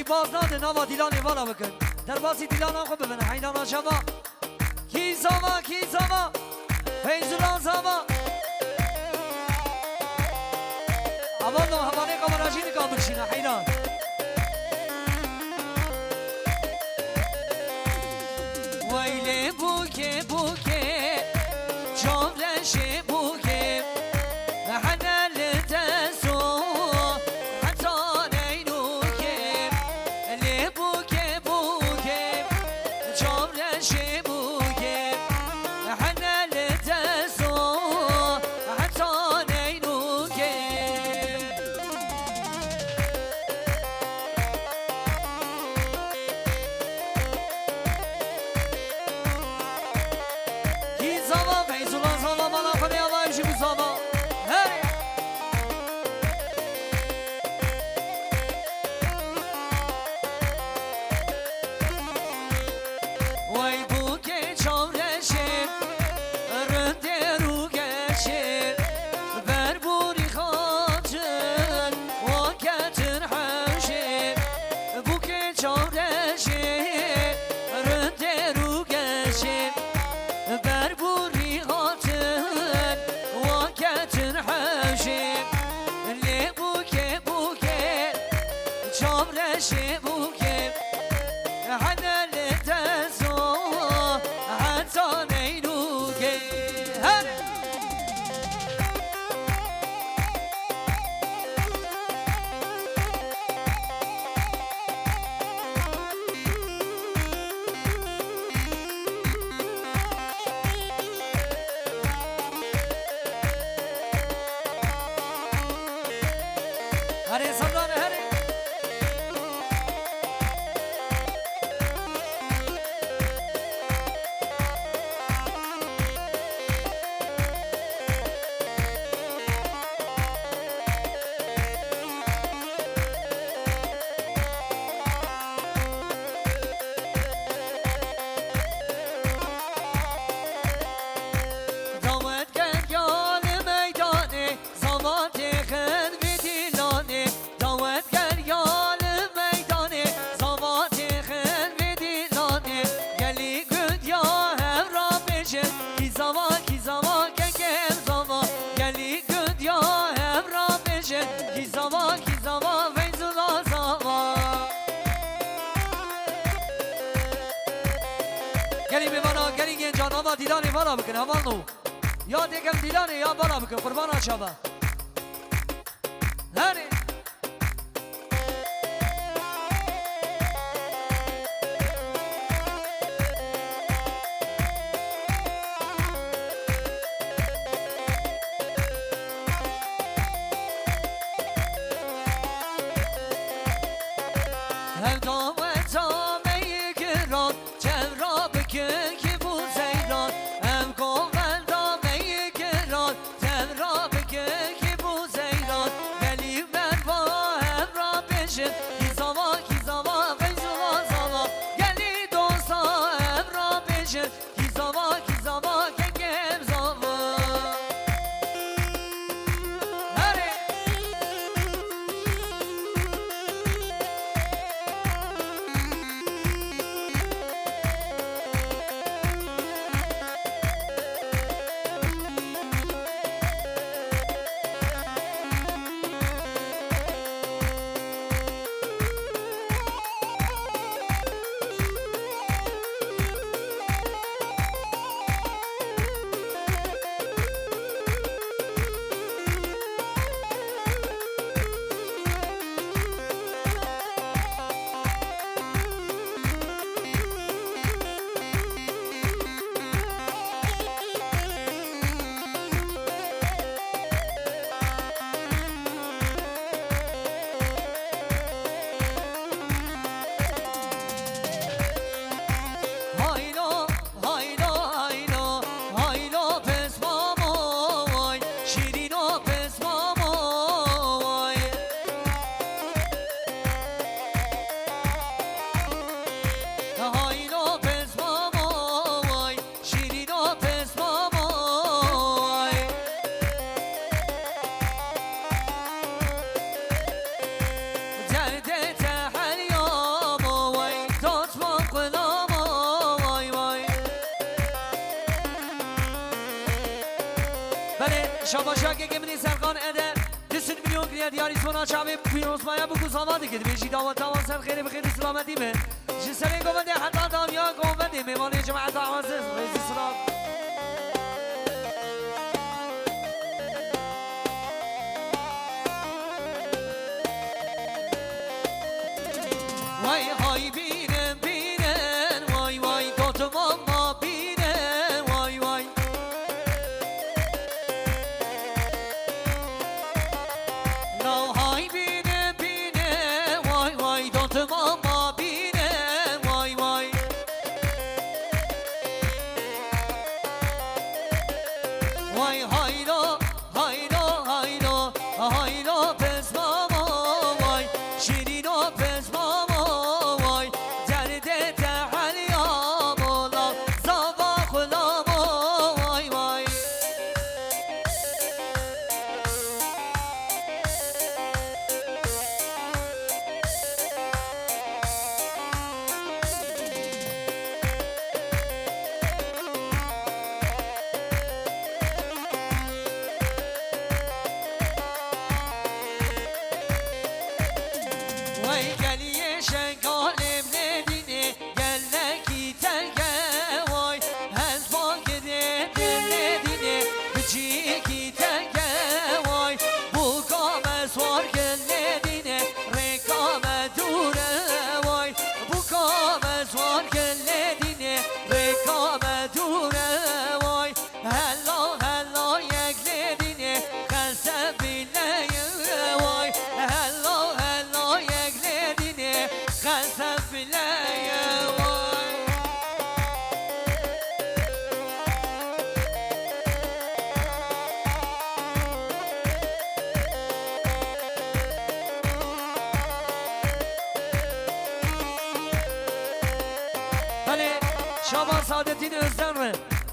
باز ناده نوا دیلانی والا بکن در باسی دیلانا خوب ببینه حیدانا شما کی زما فیزولان زما اوالو حوانه کامراجی نکام بکشینه حیدان ویله بوکه جاملشه بوکه حنال تسو حتی نینوکه لی بوکه جاملشه بوکه حنال تسو حتی نینوکه کی زما فیزولان زما بالا کنه آوای شیبو زما وای بوکه چامرشه رنده رو گشه بر بوری خاطر واکتر حوشه بوکه چامرشه رنده رو گشه بر بوری خاطر واکتر حوشه لی بوکه چامرشه بوکه حنال تسو حتی نینوکه هره سمدانه هره دامت گریال میدانه زمان تخن بدیلانه دامت گریال میدانه زمان تخن بدیلانه گلی گد یا هم را بشه کی زمان که زمان گلی گد یا هم را بشه کی زمان فیزولا زمان گلی میوانا گلی گنجان آوا دیدانی والا بکن حوالو یا دیگم دیلانه یا والا بکن قربان آشابا هره هم دامت آمه گران چم را بکن که بو زیران هم گوهن دامه گران چم را بکن که بو زیران گلی شاباشا که منی سرقان اده دست میلیون کلیه دیاری سونا چاوی پیروز مایا بگو زمانی که بیشی داوان تمام سر خیلی بخیر سلامتی به جسری گوونده حتی دام یا گوونده میوانی جماعت عوازه رئیس سلام وای های بینن بینن وای وای دوت ماما بینن وای وای نو های بینن بینن وای وای دوت ماما بینن وای وای وای هایرو هایرو هایرو هایرو پس ماما وای شیرینو پس ماما وای درد تحلیا مولا زوا خلاما وای وای وای گلیه شنگالم ندینه گلکی تنگه وای هز با گده دل ندینه بچیکی تنگه وای بوکام سوار گل ندینه رکام دوره وای بوکام سوار گل ندینه رکام دوره وای هلا هلا یک ندینه خلصه بیله وای هلا هلا یک ندینه خلصه بیله وای بله شما سادتین ازدن ره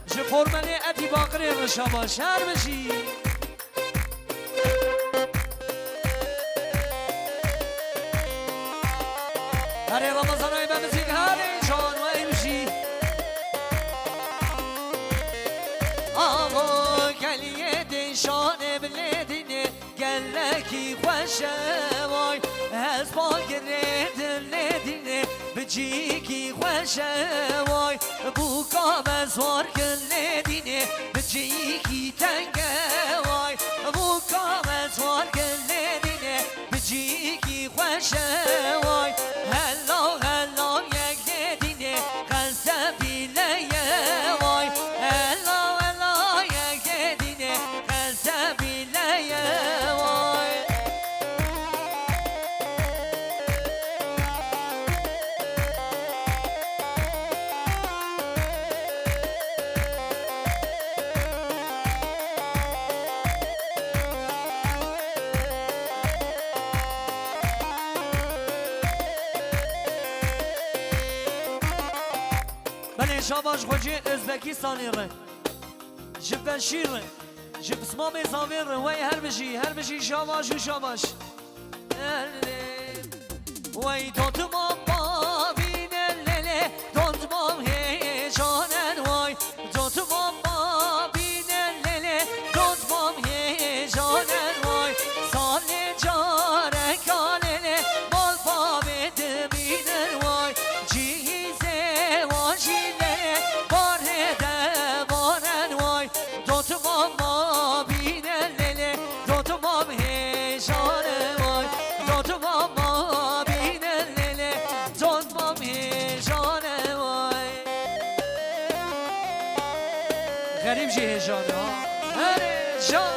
جه فرمنه اتی باقره رو شما شهر بشی هره رمضان های بمزید هره جان و ایمشی آقا گلیه دنشانه بلیدینه گلکی خوشه وای از با گره دل ندینه بجیکی خوشه وای بوکام زوار گل ندینه بجیکی تنگه وای بوکام زوار گل ندینه بجیکی خوشه وای هلا هلا یک ندینه خلصه بیله وای هلا هلا یک ندینه خلصه بیله وای بله شاباش خوجی ازبکستانی ره جب شیر ره جب اسمام زاویر ره وی هر بشی شاباش و شاباش وی دوت ماما بینن لله دوت مام هیجانن وای دوت ماما بینن لله دوت مام هیجانن وای سال جاره کالله مال پا بدمینن وای جیزه واجیله باره دوانن وای دوت ماما بینن لله دوت مام هیجانن وای دوت ماما بینن لله دوت مام هیجانن وای غریب جی هیجانه ها هره جان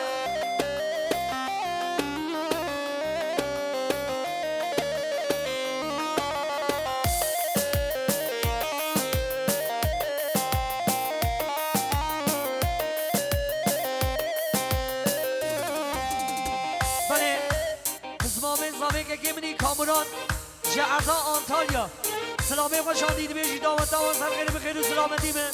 بله زمام زاوی که گمینی کامران جعرزا آنتالیا سلامه خوش آدید بیشی داوت سر خیلی بخیر و سلامتی من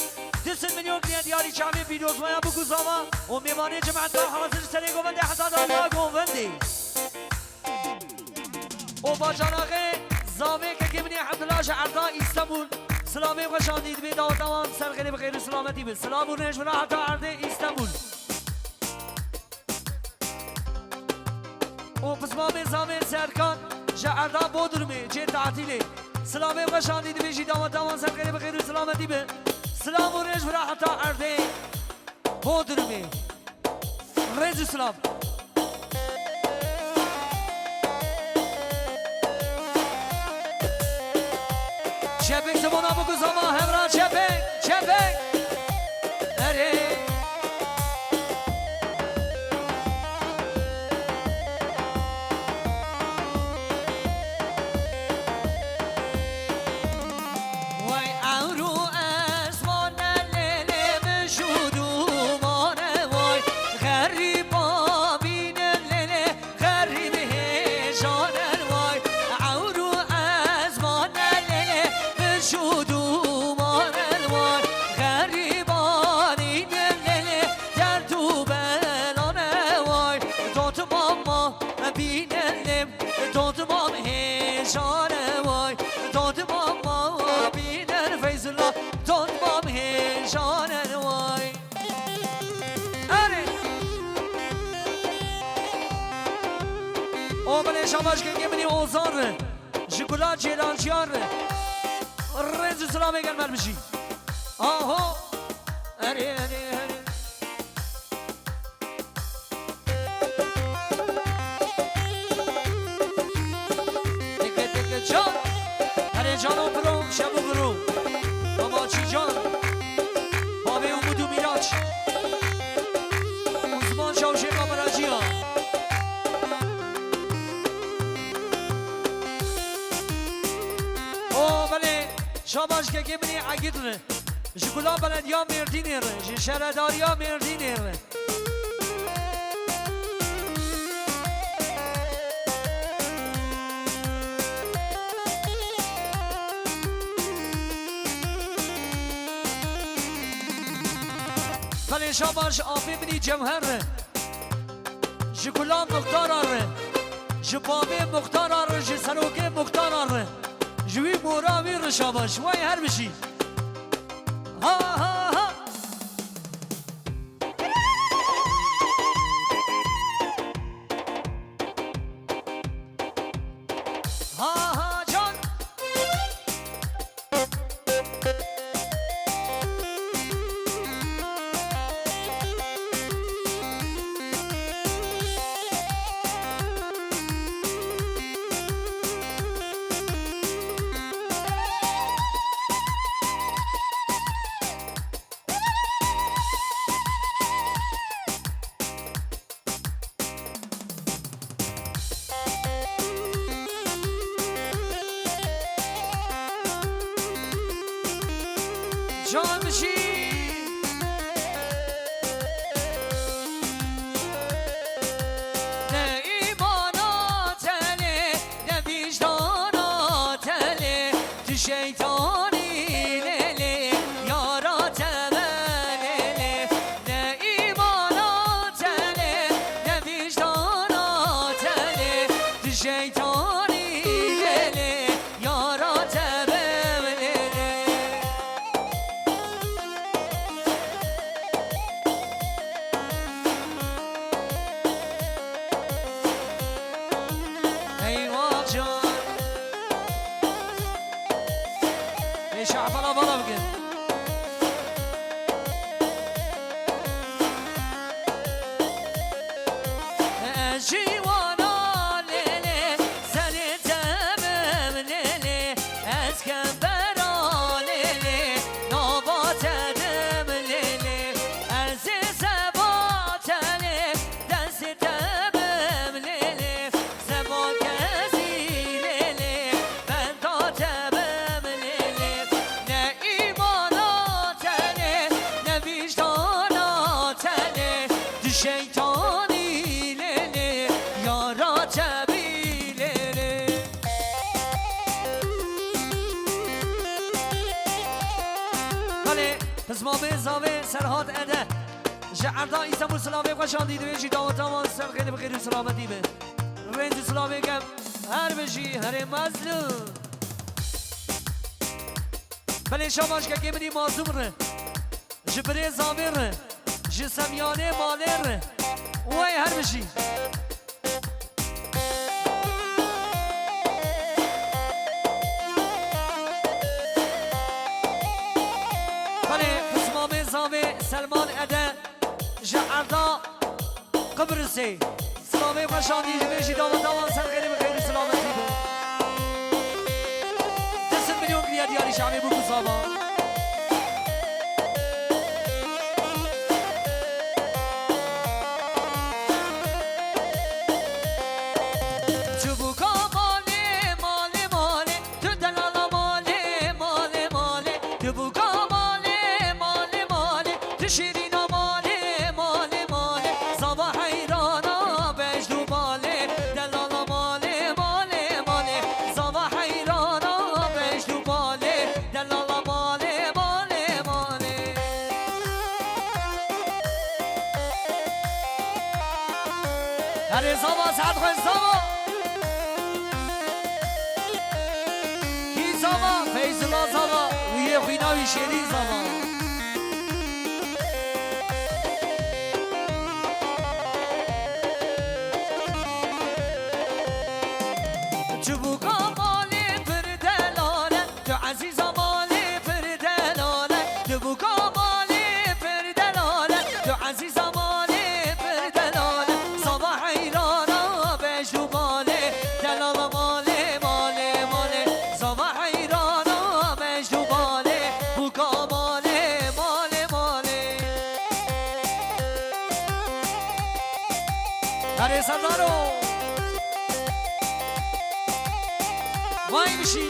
دست میلیون کلیه دیاری چامی پیروز مایا بگو زاما و میمانی جماعت دا حاضر سری گوونده حتی دادا گوونده و با جاناقه زاوی که گمینی عبدالله جعرزا استانبول سلامه خوش آدید بی داوت سر خیلی بخیر و سلامتی من سلام و نشمنا حتی عرض استانبول و بزمام زامن سرکان جعردا بودرمی جه تعطیلی سلامه بشاندی دویجی دامت دامان سر خیلی بخیر و سلامتی به سلام و رج برا حتا عرده بودرمی رج سلام چپک زمانا بگو زمان همراه چپک اره شاباش که منی اوزان جگولا جیلانچیار رنج سلام اگر مر بشی آهو اره دیگه جان اره جانو برو شبو برو بابا چی جان بابی امودو میراج عثمان شاوشی قامراجی ها شاباش که منی عقید ره جگولا بلدیا مردینی ره شهرداریا مردینی ره بله شاباش آفی منی جمهر ره جگولا مختار ره جبابی مختار ره جسروکی مختار ره جوی موراوی رشاباش وای هر بشی ها ها ها ها ها جان جان بشی نه ایمانا تله نه وجدانا تله تو شیطانی لله یارا تبلله نه ایمانا تله نه وجدانا تله تو شیطانی لله یارا شعبلا بالا بگن جیوانا لیلی سلی تمام لیلی از کمبرا لیلی نوبات دم لیلی عزیز بات لیلی دست تمام لیلی زمان کسی لیلی بندا تمام لیلی نه ایمانا تله نه وجدانا تله تو شیطانی لیلی یارا تبی لیلی بله پزمامه زاوه سرحاد اده جعردا ایستانبول سلامه خوشان دیده بیشی دامتامان سر خیلی بخیر و سلامتی به رنج سلامه کم هر بشی هر مظلوم بله شاماش که گمنی مازوم ره جبره زامه ره جسمیانه ماله ره وای هر بشی سه سلامه خوشان دیده بشی دامن دامن سر خیلی بخیر سلامتی بود دست میلیون کلیه دیاری شعبی بگو ساما هر زمان سعد خوش زمان کی زمان فیض الله زمان و یه خویناوی شیری زمان چبوکا مالی پر دلاله تو عزیزا مالی پر دلاله چبوکا مالی پر دلاله تو عزیزا مالی پر دلاله صباح ایرانا بجو مالی دلاله مالی مالی مالی صباح ایرانا بجو مالی بوکا مالی مالی مالی هر سردارو وای میشی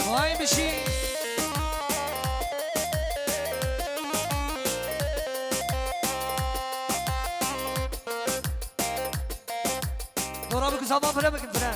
وای میشی دورا بکن زمان پره بکن پره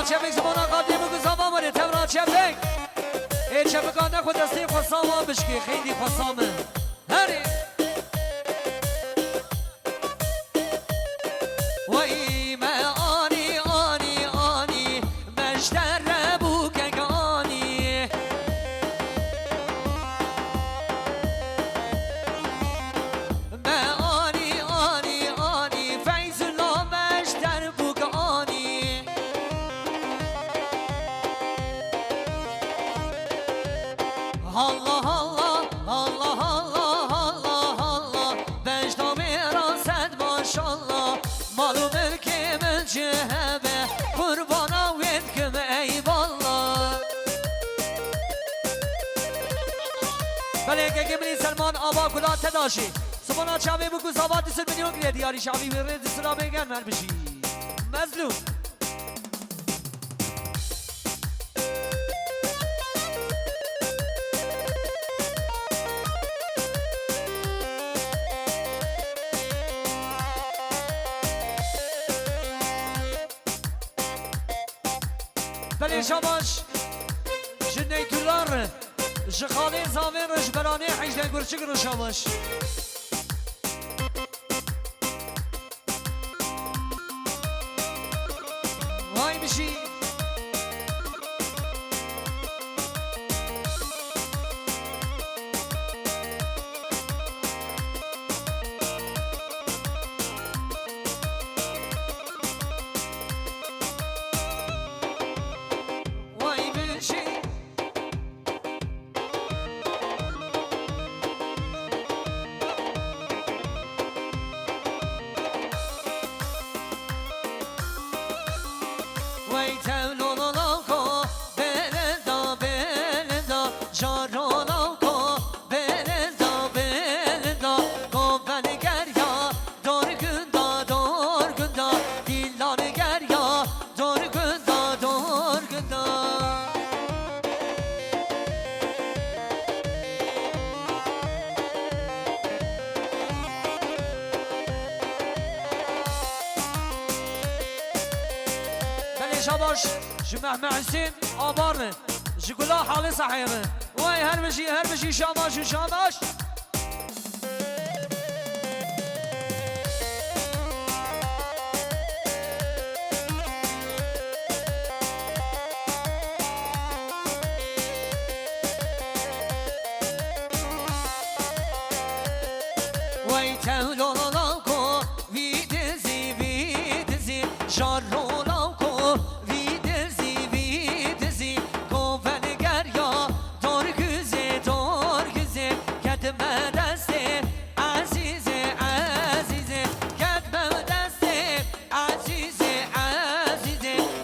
چپک زبان قادی بگو زبان مره تمرا چپک ای چپکانه خود دستی خواستام بشکی خیلی خواستامه هری و ایمه آنی آنی آنی مشتر بوکک آنی به آنی آنی آنی فیض الله مشتر بوک آنی Allah Allah Allah Allah Allah Allah Vecdam iraset maşallah Malu mülkümün cehebe Kurbana vetkim eyvallah Belege gemini Selman Aba Kula Tedaşi Subhana çabi bu kuzavati sır milyon gire diyari şabi bir redi sıra begen mermişi Mezlum بله شماش جنی تولار جخالی زاویر جبرانی حیجن گرچک رو شماش وای میشی شباش جمع حسين آبارن جكلا حالي صحيحة وای هر بشی شاباش وای تولو کو ویدزی شارو کو ویدزی کو ونگر یا دور güze ketme deste azize ketme deste azize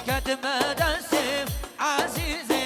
ketme deste azize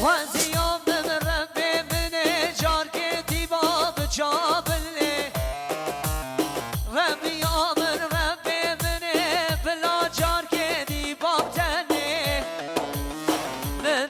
وزيوم من ربي من جاركتي باب جابلي ربي يوم من ربي من بلا جاركتي باب تاني من